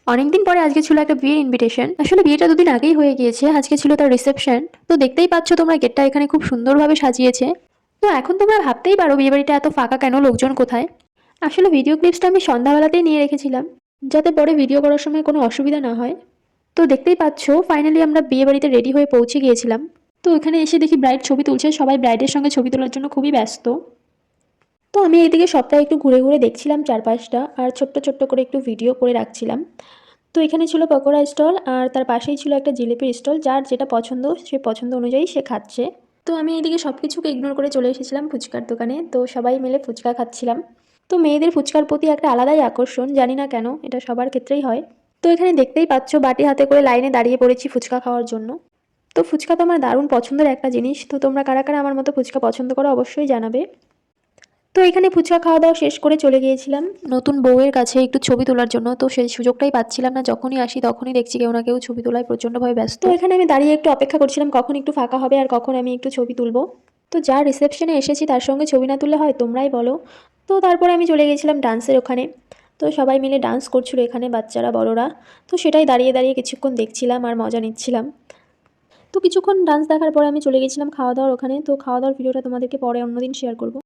অনেকদিন পরে আজকে ছিল একটা বিয়ের ইনভিটেশন। আসলে বিয়েটা দুদিন আগেই হয়ে গিয়েছে, আজকে ছিল তার রিসেপশন। তো দেখতেই পাচ্ছ তোমরা গেটটা এখানে খুব সুন্দরভাবে সাজিয়েছে। তো এখন তোমরা ভাবতেই পারো বিয়ে বাড়িটা এত ফাঁকা কেন, লোকজন কোথায়। আসলে ভিডিও ক্লিপসটা আমি সন্ধ্যাবেলাতেই নিয়ে রেখেছিলাম, যাতে পরে ভিডিও করার সময় কোনো অসুবিধা না হয়। তো দেখতেই পাচ্ছ ফাইনালি আমরা বিয়ে বাড়িতে রেডি হয়ে পৌঁছে গিয়েছিলাম। তো এখানে এসে দেখি ব্রাইড ছবি তুলছে, সবাই ব্রাইডের সঙ্গে ছবি তোলার জন্য খুবই ব্যস্ত। তো আমি এইদিকে সবটা একটু ঘুরে ঘুরে দেখছিলাম চারপাশটা, আর ছোট্ট ছোট্ট করে একটু ভিডিও করে রাখছিলাম। তো এখানে ছিল পকোড়া স্টল, আর তার পাশেই ছিল একটা জিলিপির স্টল। যার যেটা পছন্দ সে পছন্দ অনুযায়ী সে খাচ্ছে। তো আমি এদিকে সব কিছুকে ইগনোর করে চলে এসেছিলাম ফুচকার দোকানে। তো সবাই মিলে ফুচকা খাচ্ছিলাম। তো মেয়েদের ফুচকার প্রতি একটা আলাদাই আকর্ষণ, জানি না কেন, এটা সবার ক্ষেত্রেই হয়। তো এখানে দেখতেই পাচ্ছ বাটি হাতে করে লাইনে দাঁড়িয়ে পড়েছি ফুচকা খাওয়ার জন্য। তো ফুচকা তো আমার দারুণ পছন্দের একটা জিনিস। তো তোমরা কারা কারা আমার মতো ফুচকা পছন্দ করো অবশ্যই জানাবে। তো এখানে ফুচকা খাওয়া দাওয়া শেষ করে চলে গিয়েছিলাম নতুন বউয়ের কাছে একটু ছবি তোলার জন্য। তো সেই সুযোগটাই পাচ্ছিলাম না, যখনই আসি তখনই দেখছি কেউ না কেউ ছবি তোলায় প্রচণ্ডভাবে ব্যস্ত। তো এখানে আমি দাঁড়িয়ে একটু অপেক্ষা করছিলাম কখন একটু ফাঁকা হবে আর কখন আমি একটু ছবি তুলবো। তো যার রিসেপশনে এসেছি তার সঙ্গে ছবি না তুললে হয়, তোমরাই বলো। তো তারপরে আমি চলে গেছিলাম ডান্সের ওখানে। তো সবাই মিলে ডান্স করছিল এখানে, বাচ্চারা বড়রা। তো সেটাই দাঁড়িয়ে দাঁড়িয়ে কিছুক্ষণ দেখছিলাম আর মজা নিচ্ছিলাম। তো কিছুক্ষণ ডান্স দেখার পরে আমি চলে গেছিলাম খাওয়া দাওয়ার ওখানে। তো খাওয়া দাওয়ার ভিডিওটা তোমাদেরকে পরে অন্যদিন শেয়ার করবো।